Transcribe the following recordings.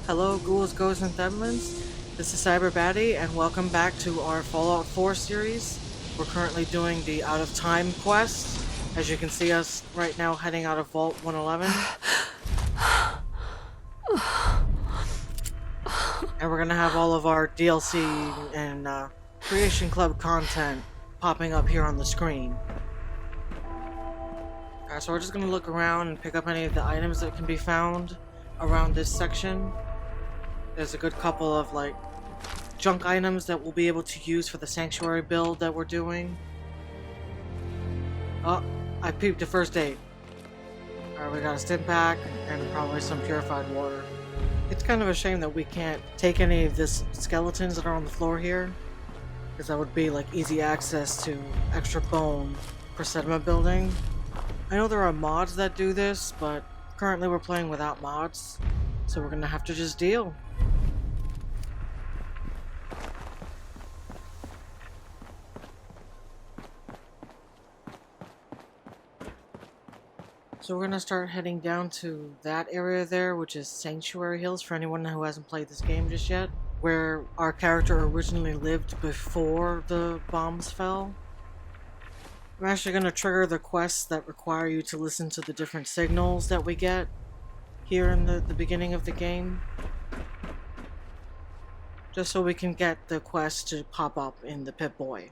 Hello, Ghouls, Ghosts, and Themlins. This is CyberBattiee, and welcome back to our Fallout 4 series. We're currently doing the Out of Time quest. As you can see us right now heading out of Vault 111. And we're gonna have all of our DLC and Creation Club content popping up here on the screen. Alright, so we're just gonna look around and pick up any of the items that can be found around this section. There's a good couple of like junk items that we'll be able to use for the sanctuary build that we're doing. Oh, I peeped a first aid. Alright, we got a stim pack and probably some purified water. It's kind of a shame that we can't take any of this skeletons that are on the floor here, because that would be like easy access to extra bone for sediment building. I know there are mods that do this, but currently we're playing without mods, so we're gonna have to just deal. So we're gonna start heading down to that area there, which is Sanctuary Hills, for anyone who hasn't played this game just yet, where our character originally lived before the bombs fell. I'm actually gonna trigger the quests that require you to listen to the different signals that we get here in the beginning of the game, just so we can get the quest to pop up in the Pip-Boy.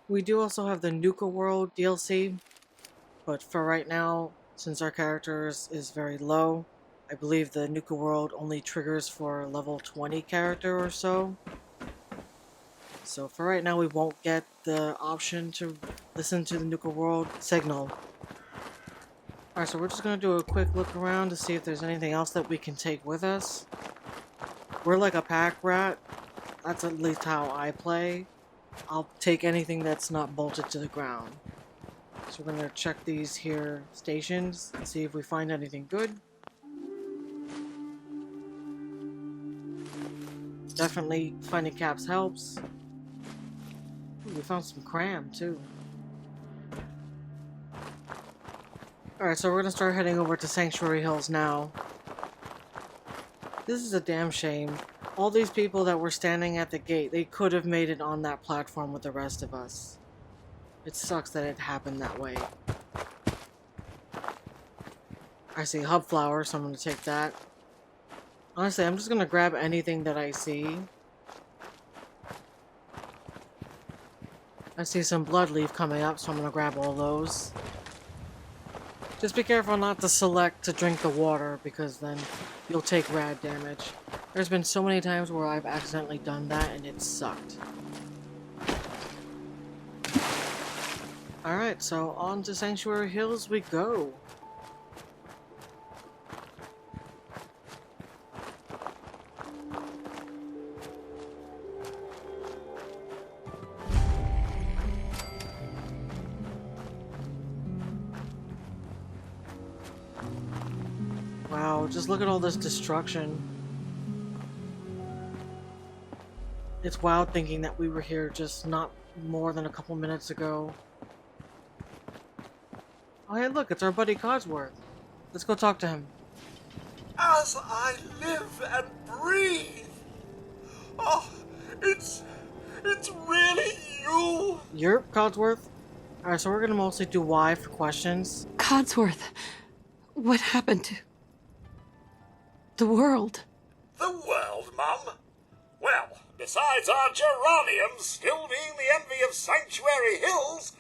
We do also have the Nuka World DLC, but for right now, since our character is very low, I believe the Nuka World only triggers for a level 20 character or so. So for right now, we won't get the option to listen to the Nuka World signal. Alright, so we're just going to do a quick look around to see if there's anything else that we can take with us. We're like a pack rat. That's at least how I play. I'll take anything that's not bolted to the ground. So we're going to check these here stations and see if we find anything good. Definitely finding caps helps. Ooh, we found some cram too. Alright, so we're going to start heading over to Sanctuary Hills now. This is a damn shame. All these people that were standing at the gate, they could have made it on that platform with the rest of us. It sucks that it happened that way. I see hub flower, so I'm going to take that. Honestly, I'm just going to grab anything that I see. I see some blood leaf coming up, so I'm going to grab all those. Just be careful not to select to drink the water, because then you'll take rad damage. There's been so many times where I've accidentally done that and it sucked. Alright, so on to Sanctuary Hills we go. Wow, just look at all this destruction. It's wild thinking that we were here just not more than a couple minutes ago. Oh hey look, it's our buddy Codsworth. Let's go talk to him. As I live and breathe. Oh, it's really you. You're Codsworth? Alright, so we're gonna mostly do Y for questions. Codsworth, what happened to the world? The world, Mum? Well, besides our geraniums still being the envy of Sanctuary Hills,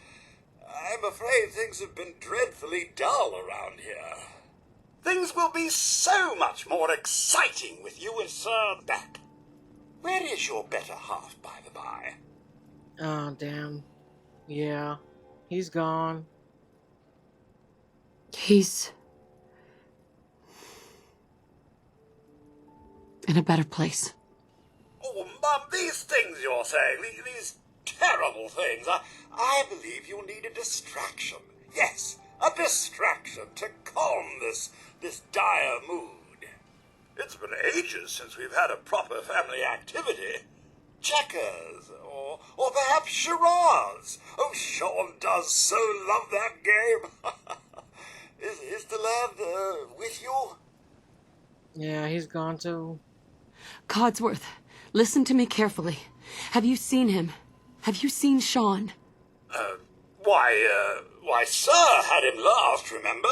I'm afraid things have been dreadfully dull around here. Things will be so much more exciting with you and Sir back. Where is your better half, by the by? Oh, damn. Yeah, he's gone. He's in a better place. Oh, Mum, these things you're saying, these terrible things, I believe you need a distraction. Yes, a distraction to calm this dire mood. It's been ages since we've had a proper family activity. Checkers, or perhaps charades. Oh, Sean does so love that game. Is the lad with you? Yeah, he's gone too. Codsworth, listen to me carefully. Have you seen him? Have you seen Sean? Why, Sir had him last, remember?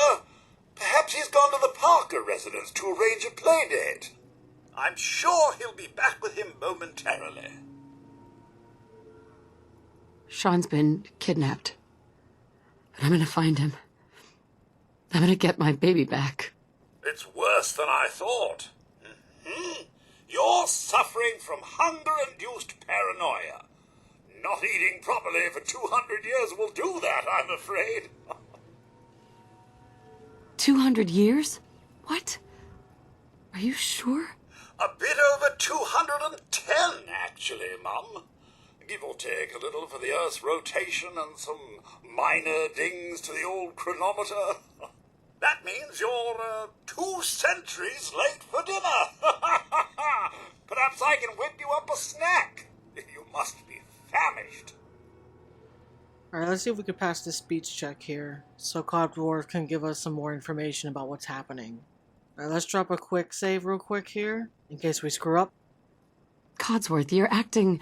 Perhaps he's gone to the Parker residence to arrange a playdate. I'm sure he'll be back with him momentarily. Sean's been kidnapped. But I'm gonna find him. I'm gonna get my baby back. It's worse than I thought. You're suffering from hunger-induced paranoia. Not eating properly for 200 years will do that, I'm afraid. 200 years? What? Are you sure? A bit over 210, actually, Mum. Give or take a little for the Earth's rotation and some minor dings to the old chronometer. That means you're 2 centuries late for dinner. Perhaps I can whip you up a snack. You must be famished. Alright, let's see if we can pass this speech check here, so Codsworth can give us some more information about what's happening. Alright, let's drop a quick save real quick here, in case we screw up. Codsworth, you're acting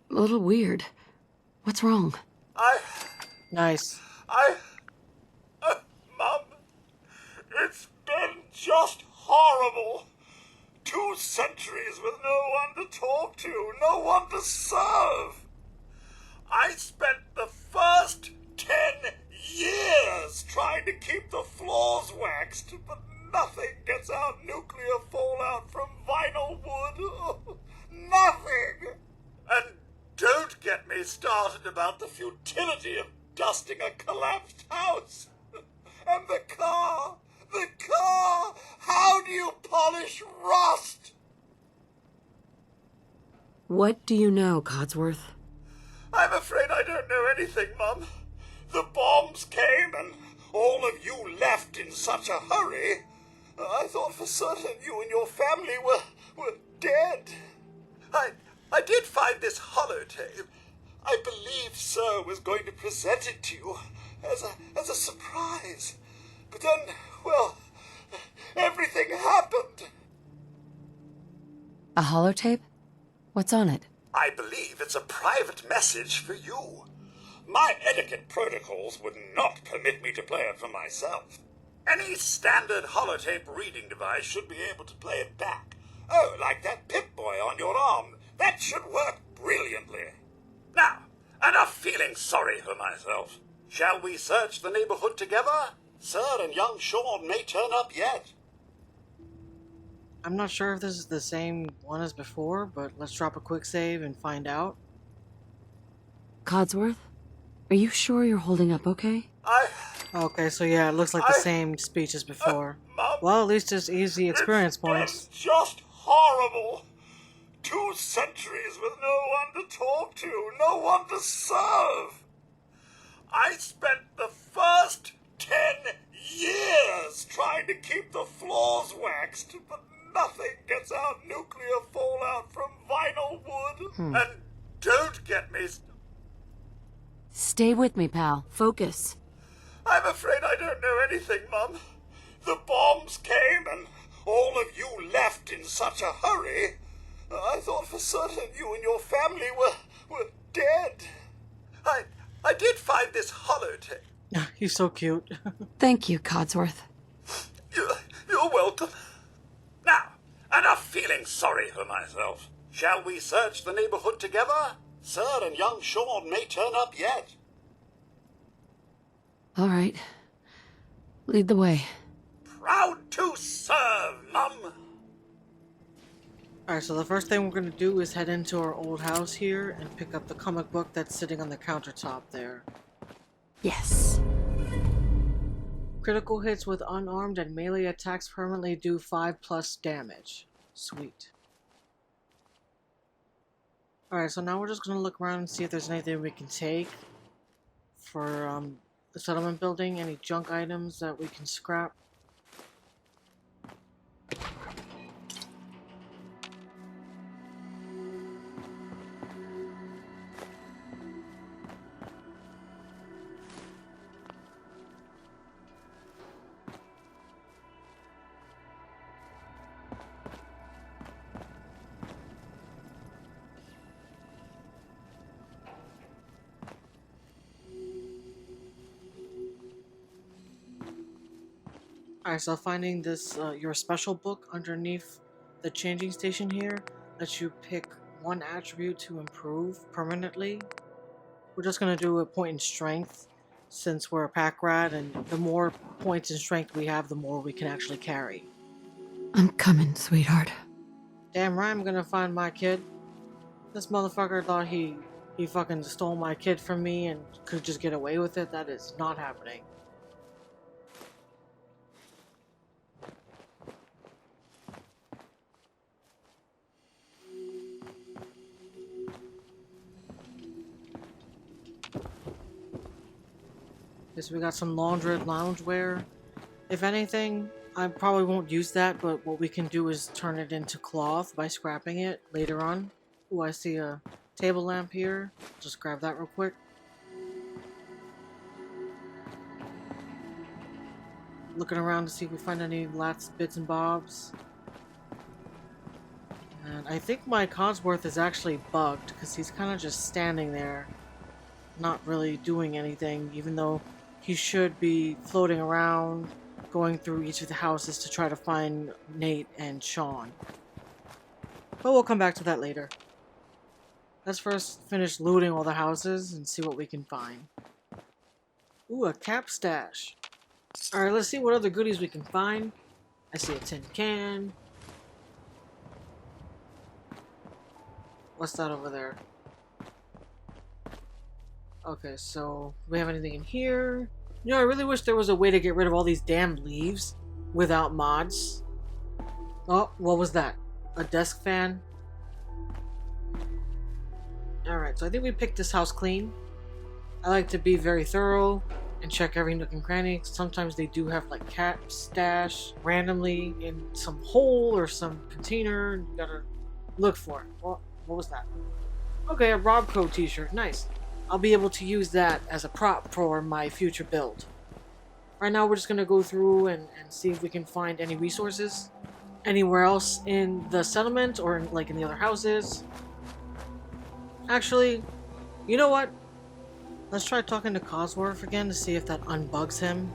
a little weird. What's wrong? Nice. Mum, it's been just horrible. 2 centuries with no one to talk to, no one to serve. I spent the first 10 years trying to keep the floors waxed, but nothing gets out nuclear fallout from vinyl wood. Nothing. And don't get me started about the futility of dusting a collapsed house. And the car! How do you polish rust? What do you know, Codsworth? I'm afraid I don't know anything, Mum. The bombs came and all of you left in such a hurry. I thought for certain you and your family were dead. I did find this holotape. I believe Sir was going to present it to you as a surprise. But then, well, everything happened. A holotape? What's on it? I believe it's a private message for you. My etiquette protocols would not permit me to play it for myself. Any standard holotape reading device should be able to play it back. Oh, like that Pip-Boy on your arm. That should work brilliantly. Now, enough feeling sorry for myself. Shall we search the neighborhood together? Sir and young Sean may turn up yet. I'm not sure if this is the same one as before, but let's drop a quick save and find out. Codsworth? Are you sure you're holding up okay? Okay, so yeah, it looks like the same speech as before. Mum, Well, at least it's easy experience points. It's just horrible. 2 centuries with no one to talk to, no one to serve. I spent the first 10 years trying to keep the floors waxed, but nothing gets out nuclear fallout from vinyl wood. And don't get me... Stay with me, pal. Focus. I'm afraid I don't know anything, Mum. The bombs came and all of you left in such a hurry. I thought for certain you and your family were dead. I did find this holotape. He's so cute. Thank you, Codsworth. You're welcome. Now, enough feeling sorry for myself. Shall we search the neighborhood together? Sir and young Sean may turn up yet. All right. Lead the way. Proud to serve, Mum. Alright, so the first thing we're going to do is head into our old house here and pick up the comic book that's sitting on the countertop there. Yes. Critical hits with unarmed and melee attacks permanently do 5+ damage. Sweet. Alright, so now we're just going to look around and see if there's anything we can take for the settlement building, any junk items that we can scrap. Alright, so finding this, your special book underneath the changing station here lets you pick one attribute to improve permanently. We're just gonna do a point in strength since we're a pack rat, and the more points in strength we have, the more we can actually carry. I'm coming, sweetheart. Damn right I'm gonna find my kid. This motherfucker thought he fucking stole my kid from me and could just get away with it. That is not happening. Okay, so we got some laundered loungewear. If anything, I probably won't use that, but what we can do is turn it into cloth by scrapping it later on. Ooh, I see a table lamp here. Just grab that real quick. Looking around to see if we find any last bits and bobs. And I think my Codsworth is actually bugged because he's kind of just standing there, not really doing anything, even though he should be floating around, going through each of the houses to try to find Nate and Sean. But we'll come back to that later. Let's first finish looting all the houses and see what we can find. Ooh, a cap stash. Alright, let's see what other goodies we can find. I see a tin can. What's that over there? Okay, so do we have anything in here? You know, I really wish there was a way to get rid of all these damn leaves without mods. Oh, what was that? A desk fan? Alright, so I think we picked this house clean. I like to be very thorough and check every nook and cranny. Sometimes they do have like cat stash randomly in some hole or some container. You gotta look for it. Well, what was that? Okay, a Robco t-shirt. Nice. I'll be able to use that as a prop for my future build. Right now we're just gonna go through and see if we can find any resources anywhere else in the settlement or in, like in the other houses. Actually, you know what? Let's try talking to Cosworth again to see if that unbugs him.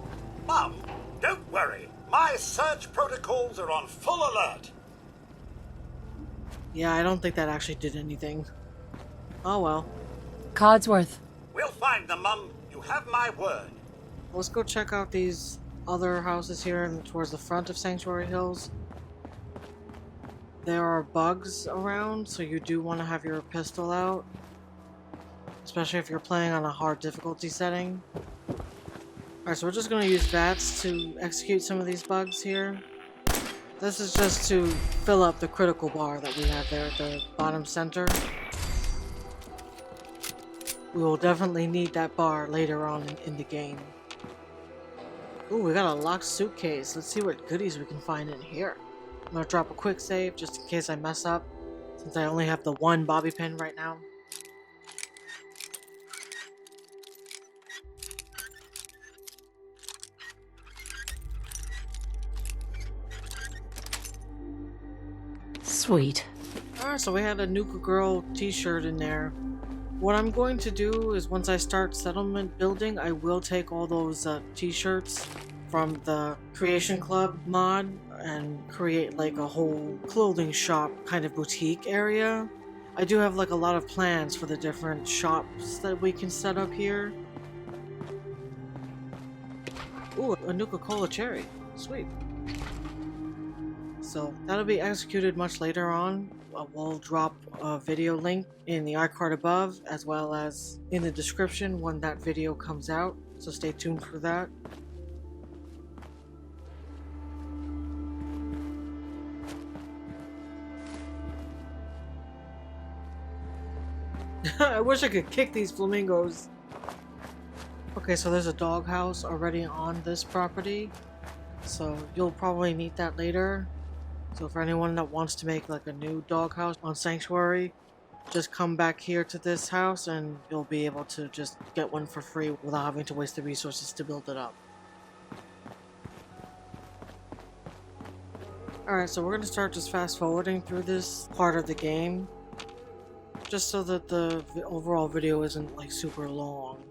Mum, don't worry. My search protocols are on full alert. Yeah, I don't think that actually did anything. Oh well. Codsworth. We'll find them, Mum. You have my word. Let's go check out these other houses here and towards the front of Sanctuary Hills. There are bugs around, so you do want to have your pistol out. Especially if you're playing on a hard difficulty setting. Alright, so we're just going to use bats to execute some of these bugs here. This is just to fill up the critical bar that we have there at the bottom center. We will definitely need that bar later on in the game. Ooh, we got a locked suitcase. Let's see what goodies we can find in here. I'm gonna drop a quick save just in case I mess up, since I only have the one bobby pin right now. Sweet. Alright, so we had a Nuka Girl t-shirt in there. What I'm going to do is once I start settlement building, I will take all those t-shirts from the Creation Club mod and create like a whole clothing shop kind of boutique area. I do have like a lot of plans for the different shops that we can set up here. Ooh, a Nuka-Cola cherry. Sweet. So that'll be executed much later on. We'll drop a video link in the iCard above as well as in the description when that video comes out. So stay tuned for that. I wish I could kick these flamingos. Okay, so there's a doghouse already on this property. So you'll probably need that later. So for anyone that wants to make like a new doghouse on Sanctuary, just come back here to this house and you'll be able to just get one for free without having to waste the resources to build it up. Alright, so we're going to start just fast forwarding through this part of the game, just so that the overall video isn't like super long.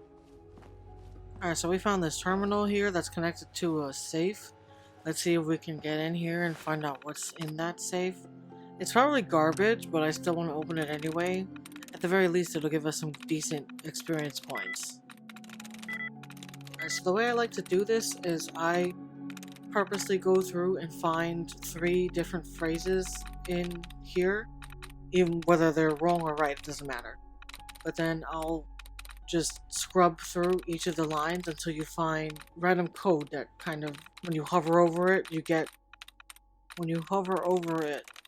Alright, so we found this terminal here that's connected to a safe Let's see if we can get in here and find out what's in that safe. It's probably garbage, but I still want to open it anyway. At the very least, it'll give us some decent experience points. Alright, so the way I like to do this is I purposely go through and find 3 different phrases in here. Even whether they're wrong or right, it doesn't matter. But then I'll just scrub through each of the lines until you find random code that kind of, when you hover over it,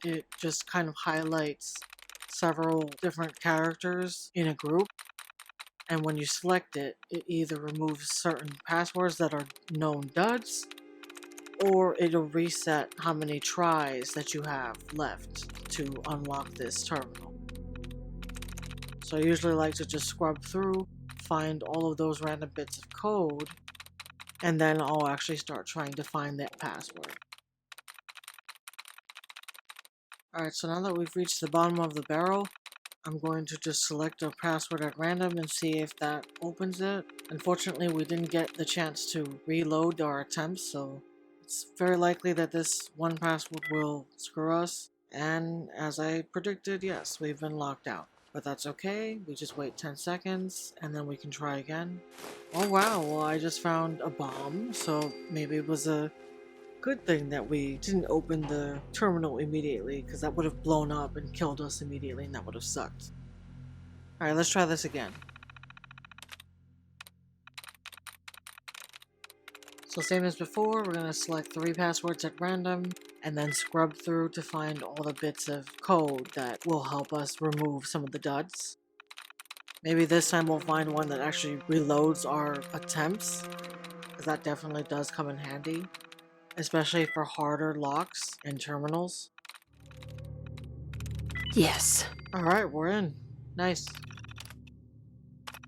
it just kind of highlights several different characters in a group. And when you select it, it either removes certain passwords that are known duds, or it'll reset how many tries that you have left to unlock this terminal. So I usually like to just scrub through, find all of those random bits of code, and then I'll actually start trying to find that password. Alright, so now that we've reached the bottom of the barrel, I'm going to just select a password at random and see if that opens it. Unfortunately, we didn't get the chance to reload our attempts, so it's very likely that this one password will screw us. And as I predicted, yes, we've been locked out. But that's okay, we just wait 10 seconds, and then we can try again. Oh wow, well I just found a bomb, so maybe it was a good thing that we didn't open the terminal immediately, because that would have blown up and killed us immediately, and that would have sucked. Alright, let's try this again. So same as before, we're going to select 3 passwords at random, and then scrub through to find all the bits of code that will help us remove some of the duds. Maybe this time we'll find one that actually reloads our attempts, because that definitely does come in handy, especially for harder locks and terminals. Yes. Alright, we're in. Nice.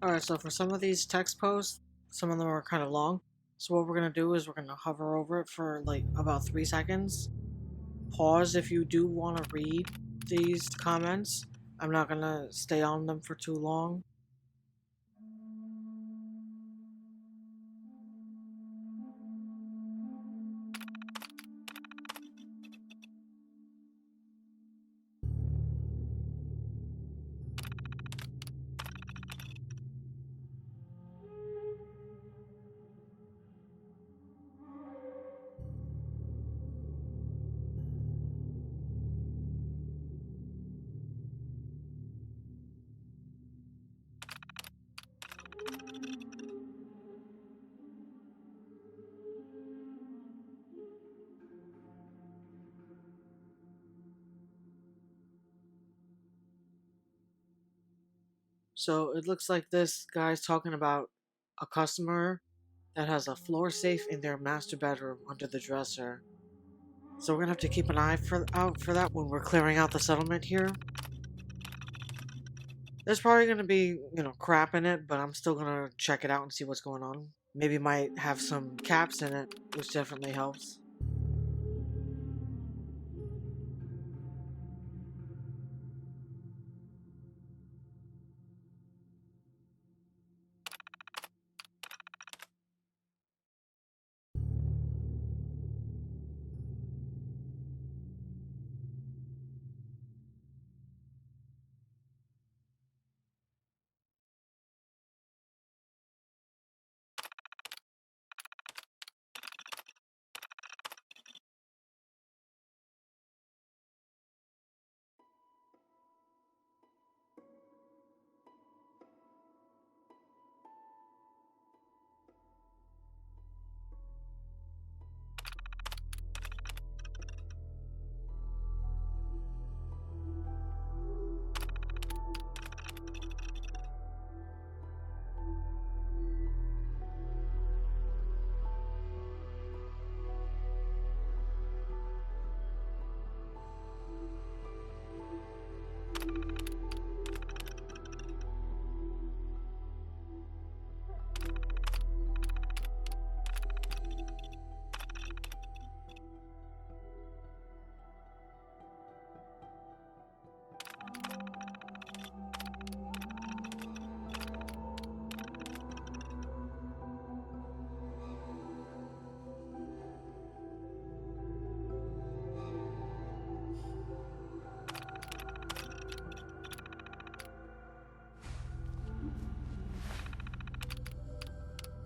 Alright, so for some of these text posts, some of them are kind of long. So what we're going to do is we're going to hover over it for like about 3 seconds. Pause if you do want to read these comments. I'm not going to stay on them for too long. So it looks like this guy's talking about a customer that has a floor safe in their master bedroom under the dresser. So we're gonna have to keep an eye out for that when we're clearing out the settlement here. There's probably gonna be, crap in it, but I'm still gonna check it out and see what's going on. Maybe it might have some caps in it, which definitely helps.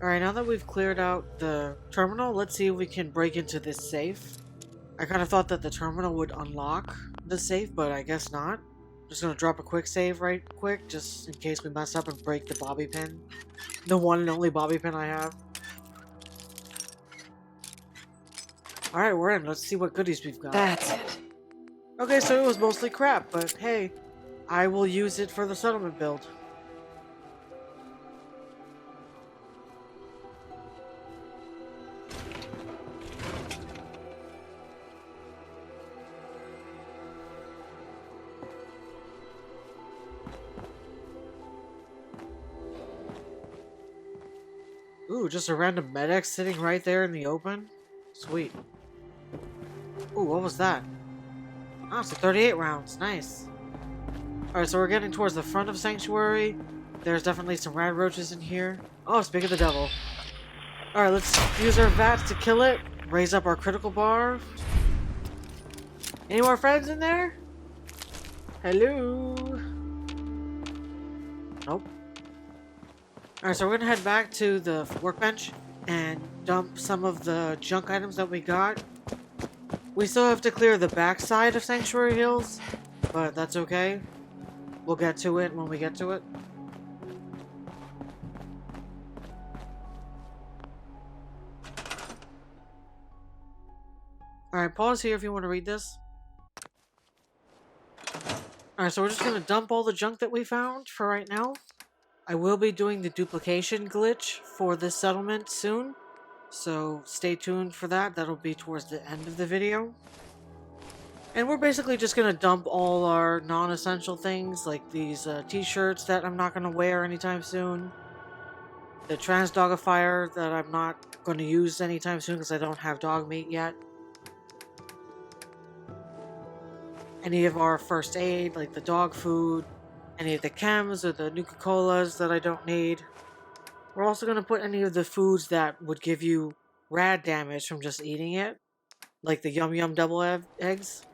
Alright, now that we've cleared out the terminal, let's see if we can break into this safe. I kind of thought that the terminal would unlock the safe, but I guess not. Just gonna drop a quick save right quick, just in case we mess up and break the bobby pin. The one and only bobby pin I have. Alright, we're in. Let's see what goodies we've got. That's it. Okay, so it was mostly crap, but hey, I will use it for the settlement build. Ooh, just a random medic sitting right there in the open? Sweet. Ooh, what was that? Oh, it's a 38 rounds. Nice. Alright, so we're getting towards the front of Sanctuary. There's definitely some rad roaches in here. Oh, speak of the devil. Alright, let's use our VATS to kill it. Raise up our critical bar. Any more friends in there? Hello? Nope. Alright, so we're gonna head back to the workbench and dump some of the junk items that we got. We still have to clear the backside of Sanctuary Hills, but that's okay. We'll get to it when we get to it. Alright, pause here if you want to read this. Alright, so we're just gonna dump all the junk that we found for right now. I will be doing the duplication glitch for this settlement soon, so stay tuned for that. That'll be towards the end of the video. And we're basically just gonna dump all our non-essential things, like these t-shirts that I'm not gonna wear anytime soon. The trans dogifier that I'm not gonna use anytime soon because I don't have dog meat yet. Any of our first aid, like the dog food, any of the chems or the Nuka-Colas that I don't need. We're also going to put any of the foods that would give you rad damage from just eating it, like the Yum Yum double eggs.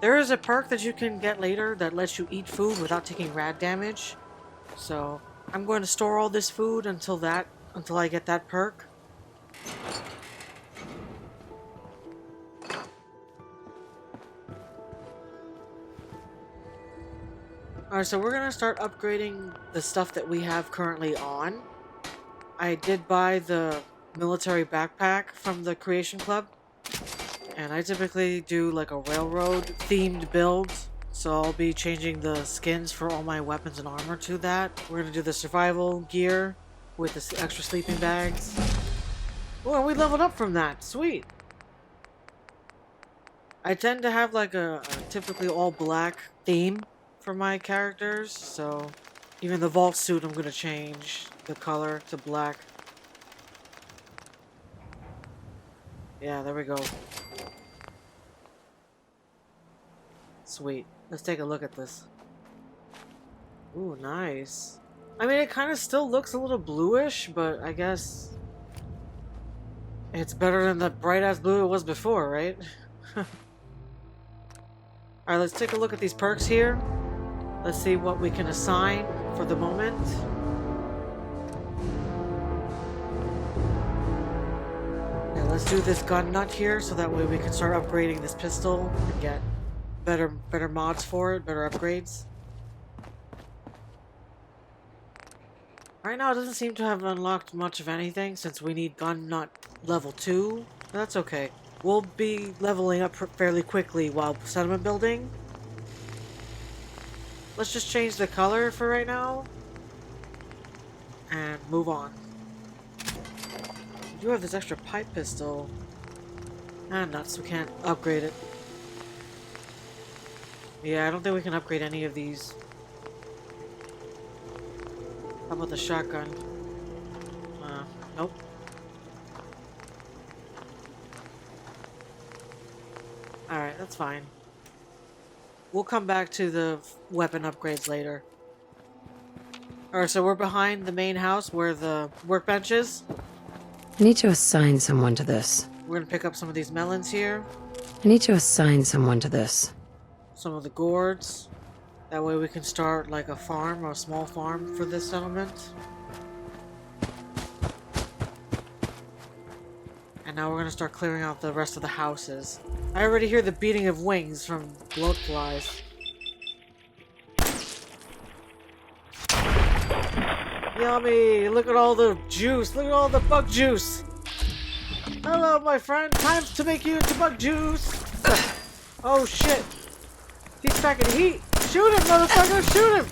There is a perk that you can get later that lets you eat food without taking rad damage. So I'm going to store all this food until I get that perk. Alright, so we're gonna start upgrading the stuff that we have currently on. I did buy the military backpack from the Creation Club. And I typically do like a railroad themed build. So I'll be changing the skins for all my weapons and armor to that. We're gonna do the survival gear with the extra sleeping bags. Oh, and we leveled up from that. Sweet. I tend to have like a typically all black theme for my characters, so even the vault suit I'm gonna change the color to black. Yeah, there we go. Sweet. Let's take a look at this. Ooh, nice. I mean, it kind of still looks a little bluish, but I guess it's better than the bright-ass blue it was before, right? Alright, let's take a look at these perks here. Let's see what we can assign for the moment. Yeah, let's do this gun nut here so that way we can start upgrading this pistol and get better mods for it, better upgrades. Right now it doesn't seem to have unlocked much of anything since we need gun nut level 2. But that's okay. We'll be leveling up fairly quickly while settlement building. Let's just change the color for right now. And move on. We do have this extra pipe pistol. Ah, nuts, we can't upgrade it. Yeah, I don't think we can upgrade any of these. How about the shotgun? Nope. Alright, that's fine. We'll come back to the weapon upgrades later. Alright, so we're behind the main house where the workbench is. I need to assign someone to this. We're gonna pick up some of these melons here. I need to assign someone to this. Some of the gourds. That way we can start like a farm, or a small farm for this settlement. And now we're gonna start clearing out the rest of the houses. I already hear the beating of wings from bloat flies. Yummy! Look at all the juice! Look at all the bug juice! Hello, my friend! Time to make you into bug juice! Oh shit! He's packing heat! Shoot him, motherfucker! Shoot him!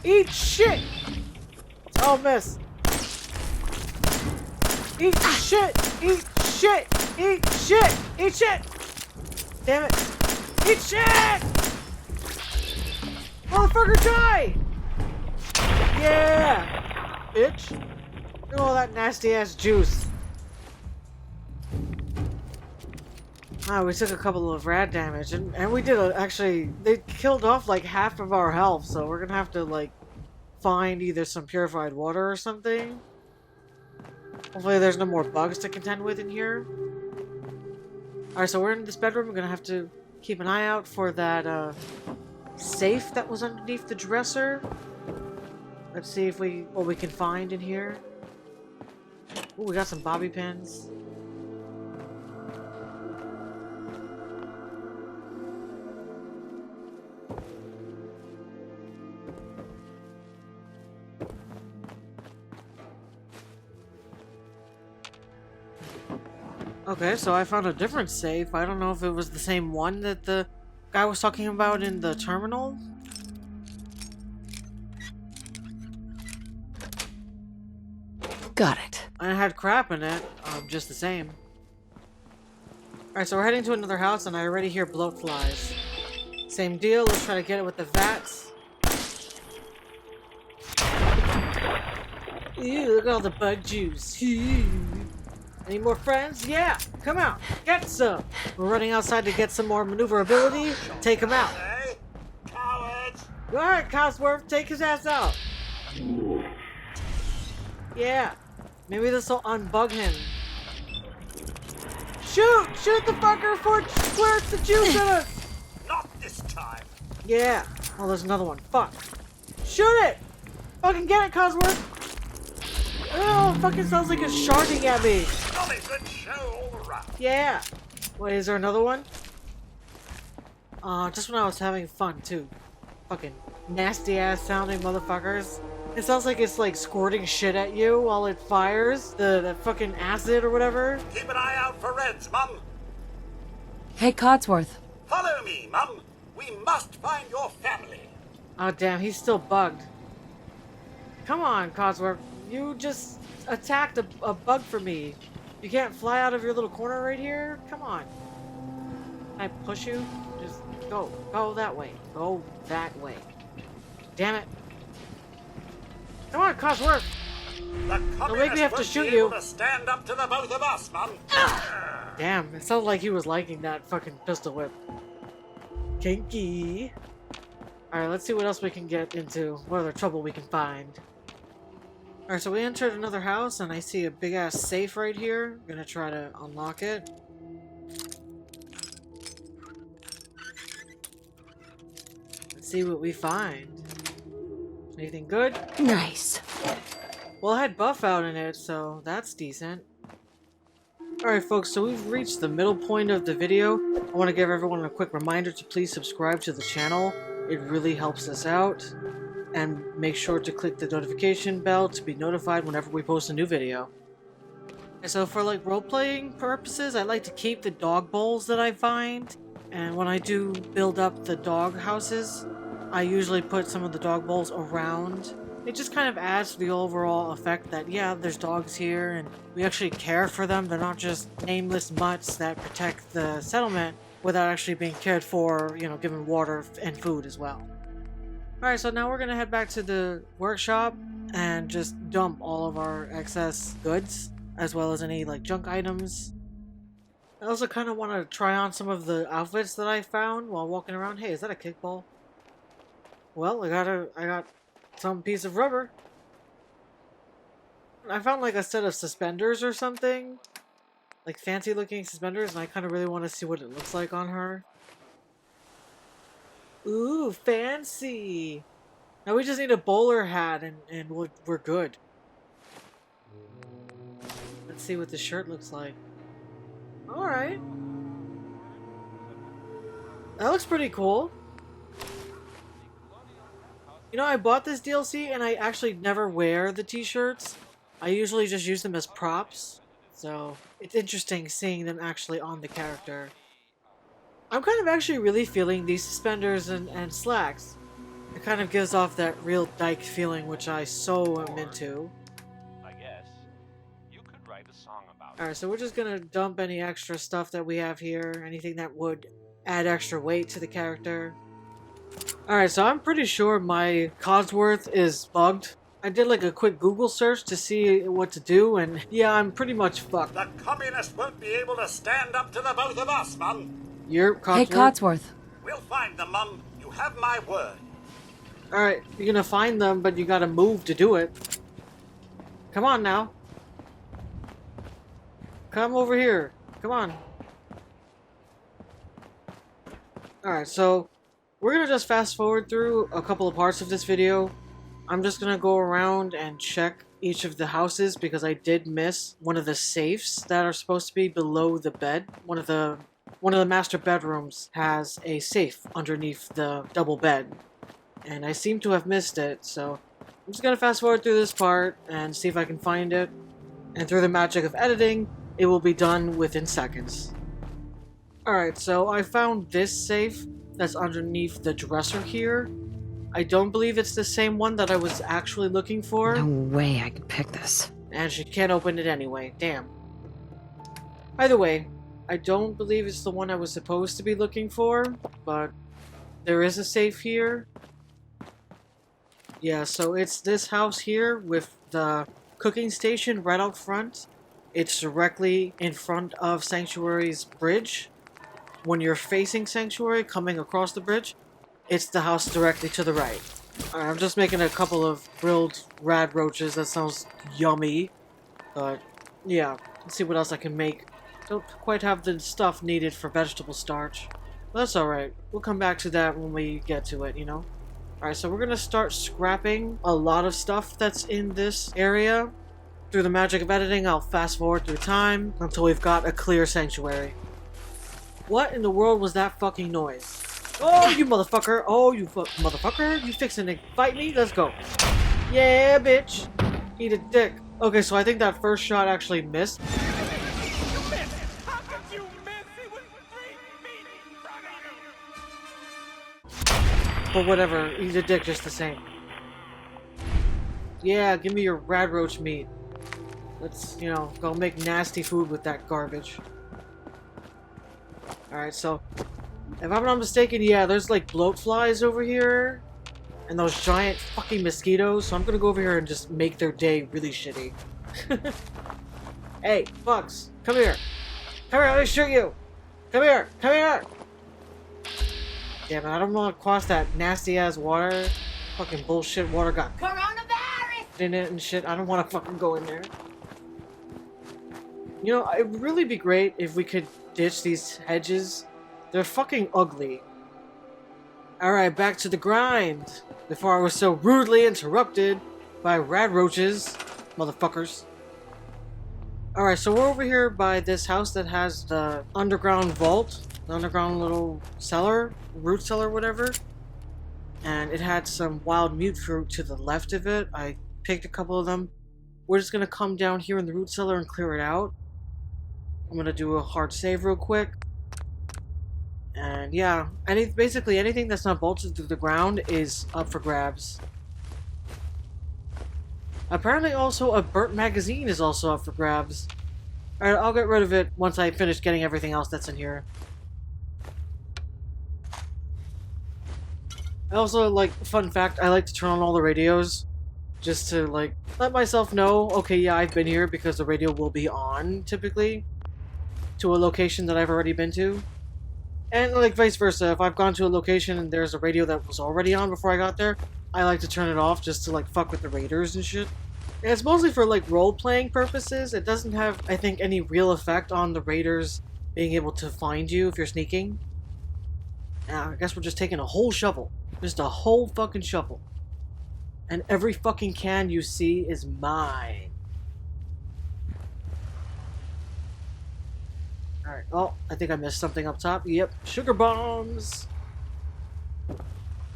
Eat shit! Oh, miss! Eat shit! Eat shit! Eat shit! Eat shit! Damn it! Eat shit! Motherfucker, die! Yeah! Bitch! Look at all that nasty ass juice. Ah, we took a couple of rad damage, and we did actually, they killed off like half of our health, so we're gonna have to like find either some purified water or something. Hopefully there's no more bugs to contend with in here. Alright, so we're in this bedroom. We're gonna have to keep an eye out for that safe that was underneath the dresser. Let's see if what we can find in here. Ooh, we got some bobby pins. Okay, so I found a different safe. I don't know if it was the same one that the guy was talking about in the terminal. Got it. And it had crap in it, just the same. Alright, so we're heading to another house, and I already hear bloat flies. Same deal, let's try to get it with the vats. Ew, look at all the bug juice. Any more friends? Yeah! Come out! Get some! We're running outside to get some more maneuverability. Take him out. Hey, cowards! Go ahead, Cosworth, take his ass out. Yeah. Maybe this will unbug him. Shoot! Shoot the fucker before it squirts the juice at us! Not this time! Yeah. Oh, there's another one. Fuck. Shoot it! Fucking get it, Cosworth! Oh, fucking sounds like it's sharding at me. Jolly good show all around. Yeah. Wait, is there another one? Just when I was having fun, too. Fucking nasty ass sounding motherfuckers. It sounds like it's like squirting shit at you while it fires. The fucking acid or whatever. Keep an eye out for Reds, Mum. Hey, Codsworth. Follow me, Mum. We must find your family. Oh, damn, he's still bugged. Come on, Codsworth. You just attacked a bug for me. You can't fly out of your little corner right here? Come on. Can I push you? Just go. Go that way. Go that way. Damn it. Come on, Cosworth! The Don't make me have to won't shoot be you. able to stand up to the both of us, Mum. Damn, it sounded like he was liking that fucking pistol whip. Kinky. Alright, let's see what else we can get into. What other trouble we can find. Alright, so we entered another house, and I see a big-ass safe right here. I'm gonna try to unlock it. Let's see what we find. Anything good? Nice. Well, it had buff out in it, so that's decent. Alright folks, so we've reached the middle point of the video. I want to give everyone a quick reminder to please subscribe to the channel. It really helps us out. And make sure to click the notification bell to be notified whenever we post a new video. And so for like role-playing purposes, I like to keep the dog bowls that I find. And when I do build up the dog houses, I usually put some of the dog bowls around. It just kind of adds to the overall effect that, yeah, there's dogs here and we actually care for them. They're not just nameless mutts that protect the settlement without actually being cared for, you know, given water and food as well. Alright, so now we're gonna head back to the workshop and just dump all of our excess goods, as well as any, like, junk items. I also kind of want to try on some of the outfits that I found while walking around. Hey, is that a kickball? Well, I got some piece of rubber. I found like a set of suspenders or something. Like fancy looking suspenders, and I kind of really want to see what it looks like on her. Ooh, fancy. Now we just need a bowler hat and we're good. Let's see what the shirt looks like. Alright. That looks pretty cool. You know, I bought this DLC and I actually never wear the t-shirts. I usually just use them as props. So, it's interesting seeing them actually on the character. I'm kind of actually really feeling these suspenders and slacks. It kind of gives off that real dyke feeling, which I so am into. I guess you could write a song about it. Alright, so we're just gonna dump any extra stuff that we have here, anything that would add extra weight to the character. Alright, so I'm pretty sure my Codsworth is bugged. I did like a quick Google search to see what to do, and yeah, I'm pretty much fucked. The communists won't be able to stand up to the both of us, Mum. You're Codsworth? Hey, Codsworth. We'll find them, Mum. You have my word. Alright, you're gonna find them, but you gotta move to do it. Come on now. Come over here. Come on. Alright, so we're gonna just fast forward through a couple of parts of this video. I'm just gonna go around and check each of the houses because I did miss one of the safes that are supposed to be below the bed. One of the master bedrooms has a safe underneath the double bed. And I seem to have missed it, so I'm just gonna fast forward through this part and see if I can find it. And through the magic of editing, it will be done within seconds. Alright, so I found this safe that's underneath the dresser here. I don't believe it's the same one that I was actually looking for. No way I could pick this. And she can't open it anyway, damn. Either way, I don't believe it's the one I was supposed to be looking for, but there is a safe here. Yeah, so it's this house here with the cooking station right out front. It's directly in front of Sanctuary's bridge. When you're facing Sanctuary, coming across the bridge, it's the house directly to the right. Alright, I'm just making a couple of grilled rad roaches. That sounds yummy. But, yeah, let's see what else I can make. Don't quite have the stuff needed for vegetable starch. But that's alright. We'll come back to that when we get to it, you know? Alright, so we're gonna start scrapping a lot of stuff that's in this area. Through the magic of editing, I'll fast forward through time until we've got a clear sanctuary. What in the world was that fucking noise? Oh, you motherfucker! Oh, you motherfucker! You fixing to fight me? Let's go. Yeah, bitch! Eat a dick. Okay, so I think that first shot actually missed. You missed! How could you miss? It was 3 feet in front of you! But whatever, eat a dick just the same. Yeah, give me your rad roach meat. Let's, you know, go make nasty food with that garbage. Alright, so if I'm not mistaken, yeah, there's like bloat flies over here. And those giant fucking mosquitoes, so I'm gonna go over here and just make their day really shitty. Hey, bugs, come here. Come here, let me shoot you. Come here, come here. Damn it, I don't want to cross that nasty ass water. Fucking bullshit water got coronavirus in it and shit. I don't want to fucking go in there. You know, it would really be great if we could ditch these hedges. They're fucking ugly. Alright, back to the grind. Before I was so rudely interrupted by rad roaches. Motherfuckers. Alright, so we're over here by this house that has the underground vault. The underground little cellar. Root cellar, whatever. And it had some wild mute fruit to the left of it. I picked a couple of them. We're just gonna come down here in the root cellar and clear it out. I'm gonna do a hard save real quick. And yeah, basically anything that's not bolted through the ground is up for grabs. Apparently also a burnt magazine is also up for grabs. Alright, I'll get rid of it once I finish getting everything else that's in here. I also, like, fun fact, I like to turn on all the radios. Just to, like, let myself know, okay, yeah, I've been here because the radio will be on, typically. To a location that I've already been to. And, like, vice versa, if I've gone to a location and there's a radio that was already on before I got there, I like to turn it off just to, like, fuck with the raiders and shit. And it's mostly for, like, role-playing purposes. It doesn't have, I think, any real effect on the raiders being able to find you if you're sneaking. Now, I guess we're just taking a whole shovel. Just a whole fucking shovel. And every fucking can you see is mine. Alright, oh, I think I missed something up top. Yep, sugar bombs!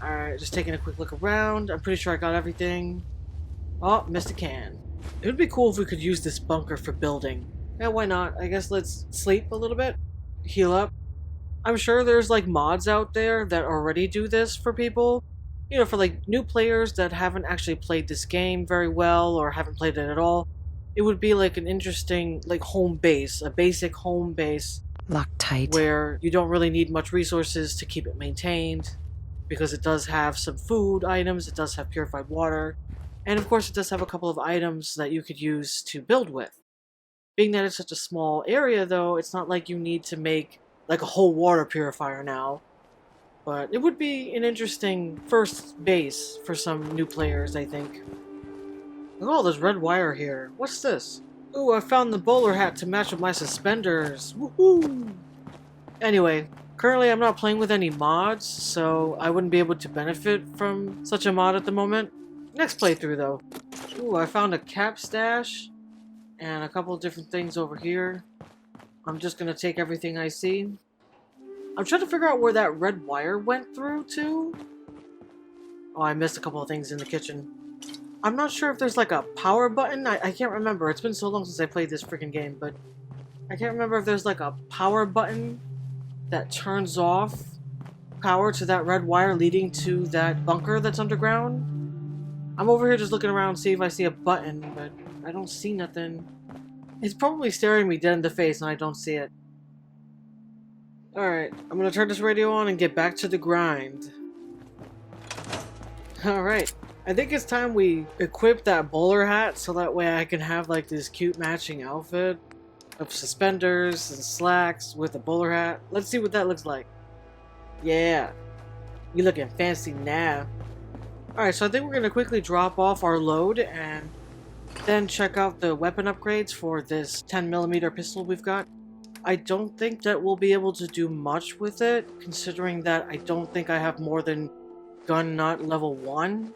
Alright, just taking a quick look around. I'm pretty sure I got everything. Oh, missed a can. It would be cool if we could use this bunker for building. Yeah, why not? I guess let's sleep a little bit. Heal up. I'm sure there's like mods out there that already do this for people. You know, for like new players that haven't actually played this game very well or haven't played it at all. It would be like an interesting like home base, a basic home base Locked tight. where you don't really need much resources to keep it maintained because it does have some food items, it does have purified water, and of course it does have a couple of items that you could use to build with. Being that it's such a small area though, it's not like you need to make like a whole water purifier now. But it would be an interesting first base for some new players, I think. Look at all this red wire here. What's this? Ooh, I found the bowler hat to match with my suspenders. Woohoo! Anyway, currently I'm not playing with any mods, so I wouldn't be able to benefit from such a mod at the moment. Next playthrough, though. Ooh, I found a cap stash and a couple of different things over here. I'm just gonna take everything I see. I'm trying to figure out where that red wire went through to. Oh, I missed a couple of things in the kitchen. I'm not sure if there's like a power button. I can't remember. It's been so long since I played this freaking game, but I can't remember if there's like a power button that turns off power to that red wire leading to that bunker that's underground. I'm over here just looking around to see if I see a button, but I don't see nothing. It's probably staring me dead in the face and I don't see it. Alright, I'm gonna turn this radio on and get back to the grind. Alright, I think it's time we equip that bowler hat so that way I can have like this cute matching outfit of suspenders and slacks with a bowler hat. Let's see what that looks like. Yeah, we looking fancy now. Alright, so I think we're gonna quickly drop off our load and then check out the weapon upgrades for this 10mm pistol we've got. I don't think that we'll be able to do much with it, considering that I don't think I have more than gun nut level 1.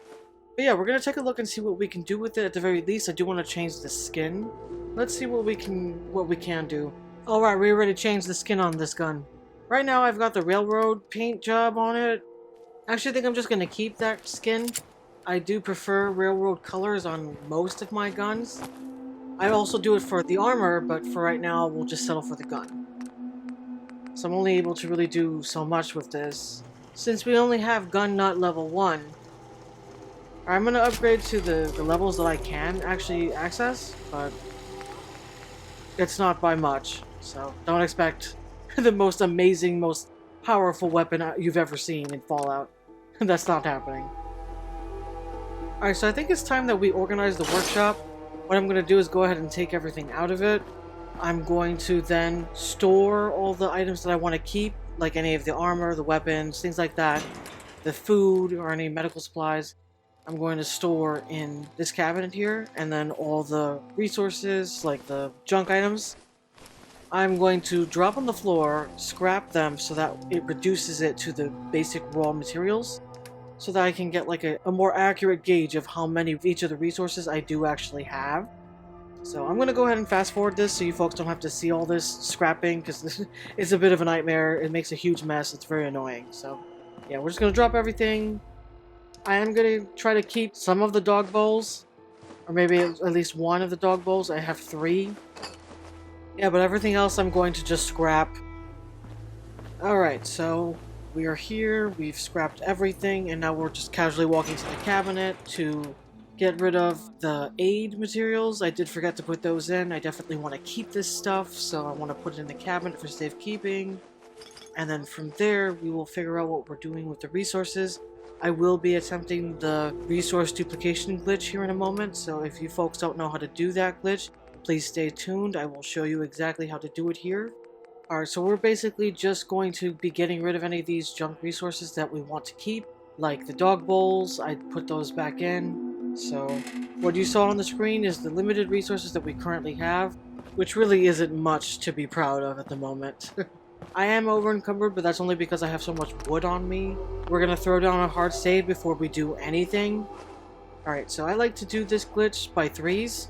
But yeah, we're gonna take a look and see what we can do with it. At the very least, I do want to change the skin. Let's see what we can do. Alright, we already changed the skin on this gun. Right now I've got the railroad paint job on it. I actually think I'm just gonna keep that skin. I do prefer railroad colors on most of my guns. I also do it for the armor, but for right now, we'll just settle for the gun. So I'm only able to really do so much with this. Since we only have gun nut level 1, I'm going to upgrade to the levels that I can actually access, but it's not by much. So don't expect the most amazing, most powerful weapon you've ever seen in Fallout. That's not happening. Alright, so I think it's time that we organize the workshop. What I'm going to do is go ahead and take everything out of it. I'm going to then store all the items that I want to keep, like any of the armor, the weapons, things like that, the food, or any medical supplies. I'm going to store in this cabinet here, and then all the resources, like the junk items, I'm going to drop on the floor, scrap them so that it reduces it to the basic raw materials, so that I can get like a more accurate gauge of how many of each of the resources I do actually have. So I'm going to go ahead and fast forward this so you folks don't have to see all this scrapping, because it's a bit of a nightmare. It makes a huge mess. It's very annoying. So yeah, we're just going to drop everything. I am going to try to keep some of the dog bowls, or maybe at least one of the dog bowls. I have 3. Yeah, but everything else I'm going to just scrap. Alright, so we are here, we've scrapped everything, and now we're just casually walking to the cabinet to get rid of the aid materials. I did forget to put those in. I definitely want to keep this stuff, so I want to put it in the cabinet for safekeeping. And then from there, we will figure out what we're doing with the resources. I will be attempting the resource duplication glitch here in a moment, so if you folks don't know how to do that glitch, please stay tuned. I will show you exactly how to do it here. Alright, so we're basically just going to be getting rid of any of these junk resources that we want to keep, like the dog bowls. I put those back in. So what you saw on the screen is the limited resources that we currently have, which really isn't much to be proud of at the moment. I am over encumbered, but that's only because I have so much wood on me. We're gonna throw down a hard save before we do anything. Alright, so I like to do this glitch by threes.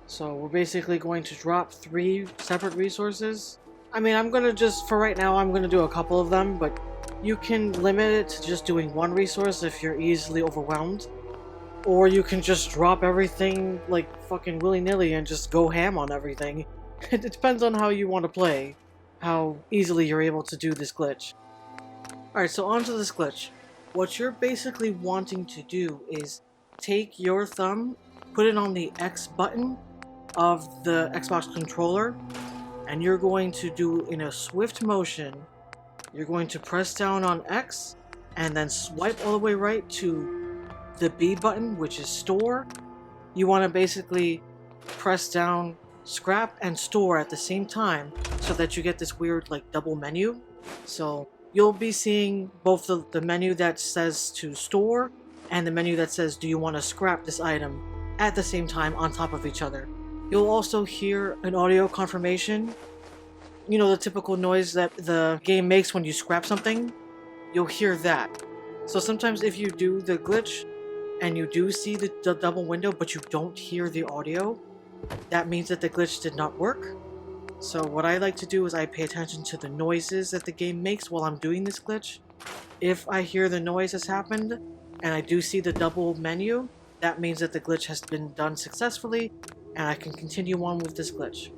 So we're basically going to drop 3 separate resources. I mean, I'm gonna just, for right now, I'm gonna do a couple of them, but you can limit it to just doing 1 resource if you're easily overwhelmed. Or you can just drop everything like fucking willy-nilly and just go ham on everything. It depends on how you want to play, how easily you're able to do this glitch. Alright, so onto this glitch. What you're basically wanting to do is take your thumb, put it on the X button of the Xbox controller, and you're going to do, in a swift motion, you're going to press down on X and then swipe all the way right to the B button, which is store. You want to basically press down scrap and store at the same time so that you get this weird like double menu. So you'll be seeing both the menu that says to store and the menu that says do you want to scrap this item at the same time on top of each other. You'll also hear an audio confirmation. You know, the typical noise that the game makes when you scrap something? You'll hear that. So sometimes if you do the glitch and you do see the double window but you don't hear the audio, that means that the glitch did not work. So what I like to do is I pay attention to the noises that the game makes while I'm doing this glitch. If I hear the noise has happened and I do see the double menu, that means that the glitch has been done successfully and I can continue on with this glitch.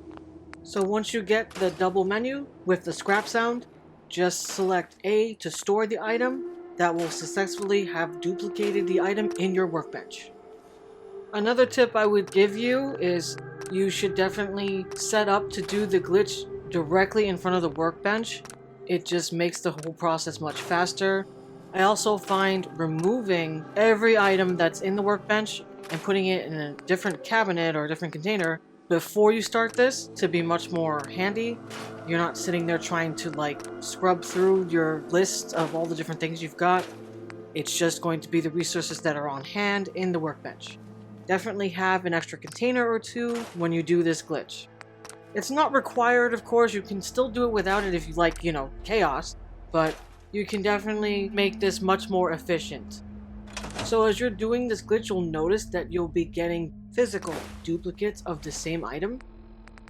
So once you get the double menu with the scrap sound, just select A to store the item. That will successfully have duplicated the item in your workbench. Another tip I would give you is you should definitely set up to do the glitch directly in front of the workbench. It just makes the whole process much faster. I also find removing every item that's in the workbench and putting it in a different cabinet or a different container before you start this to be much more handy. You're not sitting there trying to like scrub through your list of all the different things you've got. It's just going to be the resources that are on hand in the workbench. Definitely have an extra container or 2 when you do this glitch. It's not required, of course. You can still do it without it if you like, you know, chaos, but you can definitely make this much more efficient. So as you're doing this glitch, you'll notice that you'll be getting physical duplicates of the same item.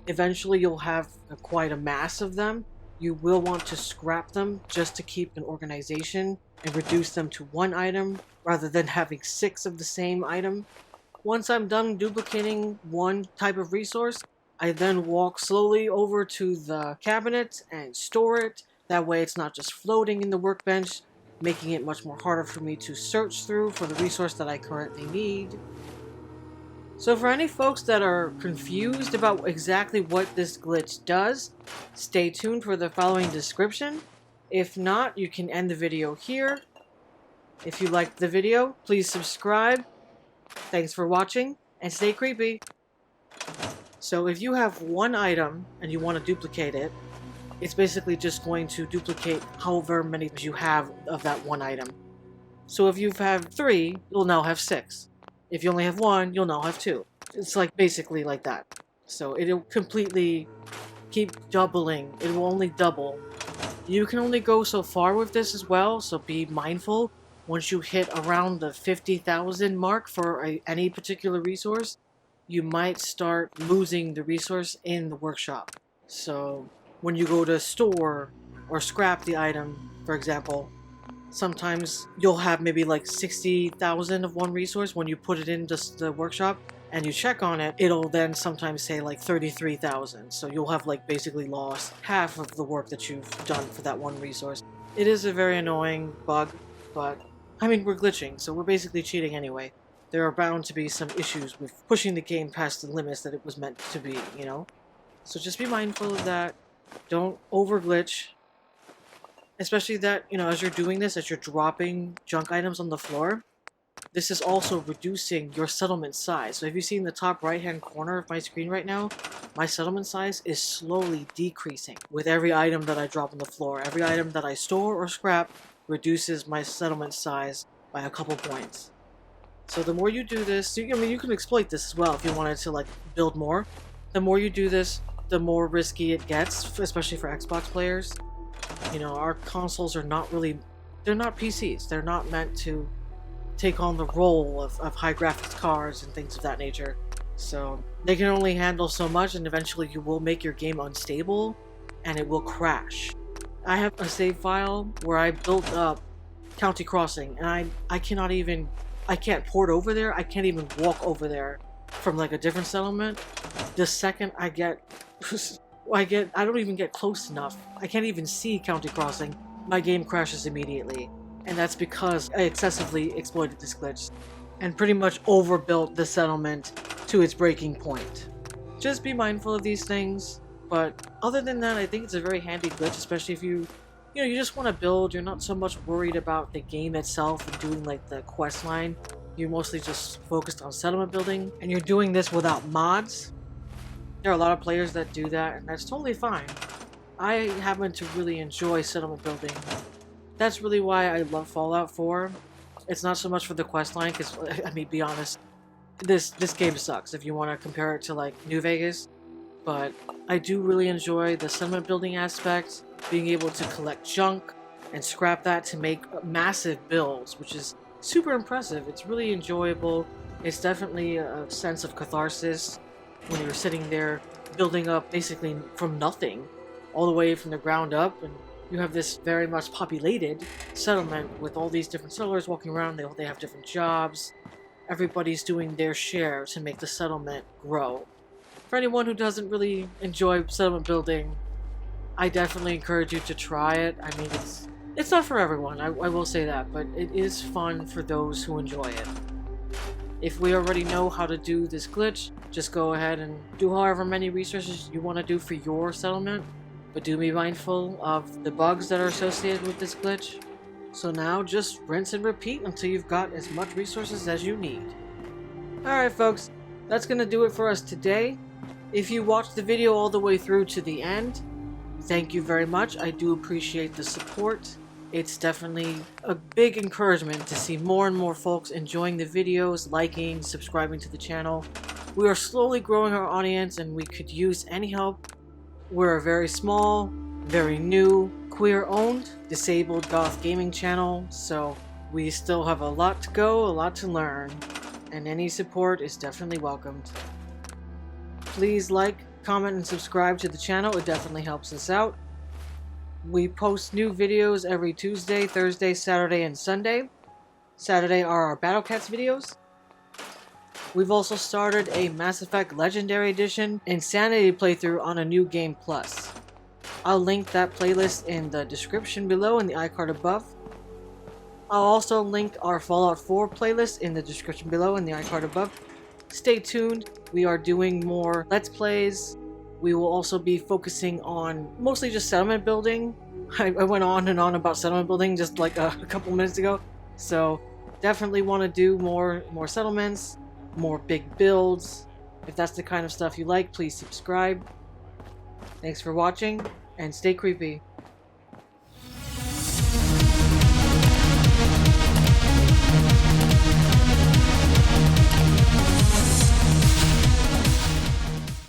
Eventually you'll have quite a mass of them. You will want to scrap them just to keep an organization and reduce them to 1 item rather than having 6 of the same item. Once I'm done duplicating 1 type of resource, I then walk slowly over to the cabinet and store it. That way it's not just floating in the workbench, making it much more harder for me to search through for the resource that I currently need. So for any folks that are confused about exactly what this glitch does, stay tuned for the following description. If not, you can end the video here. If you liked the video, please subscribe. Thanks for watching, and stay creepy. So if you have 1 item and you want to duplicate it, it's basically just going to duplicate however many you have of that 1 item. So if you have 3, you'll now have 6. If you only have 1, you'll now have 2. It's like basically like that. So it'll completely keep doubling. It will only double. You can only go so far with this as well, so be mindful. Once you hit around the 50,000 mark for any particular resource, you might start losing the resource in the workshop. So when you go to store or scrap the item, for example, sometimes you'll have maybe like 60,000 of one resource. When you put it in just the workshop and you check on it, it'll then sometimes say like 33,000. So you'll have like basically lost half of the work that you've done for that one resource. It is a very annoying bug, but I mean, we're glitching, so we're basically cheating anyway. There are bound to be some issues with pushing the game past the limits that it was meant to be, you know? So just be mindful of that. Don't over glitch. Especially that, you know, as you're doing this, as you're dropping junk items on the floor, this is also reducing your settlement size. So if you see in the top right hand corner of my screen right now, my settlement size is slowly decreasing with every item that I drop on the floor. Every item that I store or scrap reduces my settlement size by a couple points. So the more you do this, I mean, you can exploit this as well if you wanted to like build more. The more you do this, the more risky it gets, especially for Xbox players. You know, our consoles are not really, they're not PCs. They're not meant to take on the role of high graphics cards and things of that nature. So they can only handle so much, and eventually you will make your game unstable and it will crash. I have a save file where I built up County Crossing, and I can't port over there. I can't even walk over there from like a different settlement. The second I don't even get close enough. I can't even see County Crossing. My game crashes immediately. And that's because I excessively exploited this glitch and pretty much overbuilt the settlement to its breaking point. Just be mindful of these things, but other than that, I think it's a very handy glitch, especially if you just want to build. You're not so much worried about the game itself and doing like the quest line. You're mostly just focused on settlement building, and you're doing this without mods. There are a lot of players that do that, and that's totally fine. I happen to really enjoy settlement building. That's really why I love Fallout 4. It's not so much for the quest line, because, I mean, be honest, this game sucks if you want to compare it to, like, New Vegas. But I do really enjoy the settlement building aspect, being able to collect junk and scrap that to make massive builds, which is super impressive. It's really enjoyable. It's definitely a sense of catharsis when you're sitting there building up basically from nothing, all the way from the ground up, and you have this very much populated settlement with all these different settlers walking around. They have different jobs. Everybody's doing their share to make the settlement grow. For anyone who doesn't really enjoy settlement building, I definitely encourage you to try it. I mean, it's not for everyone, I will say that, but it is fun for those who enjoy it. If we already know how to do this glitch, just go ahead and do however many resources you want to do for your settlement, but do be mindful of the bugs that are associated with this glitch. So now just rinse and repeat until you've got as much resources as you need. Alright folks, that's gonna do it for us today. If you watched the video all the way through to the end, thank you very much. I do appreciate the support. It's definitely a big encouragement to see more and more folks enjoying the videos, liking, subscribing to the channel. We are slowly growing our audience, and we could use any help. We're a very small, very new, queer-owned, disabled goth gaming channel, so we still have a lot to go, a lot to learn, and any support is definitely welcomed. Please like, comment, and subscribe to the channel. It definitely helps us out. We post new videos every Tuesday, Thursday, Saturday, and Sunday. Saturday are our Battle Cats videos. We've also started a Mass Effect Legendary Edition Insanity playthrough on a new game plus. I'll link that playlist in the description below and the iCard above. I'll also link our Fallout 4 playlist in the description below and the iCard above. Stay tuned, we are doing more Let's Plays. We will also be focusing on mostly just settlement building. I went on and on about settlement building just like a couple minutes ago. So definitely want to do more settlements, more big builds. If that's the kind of stuff you like, please subscribe. Thanks for watching, and stay creepy.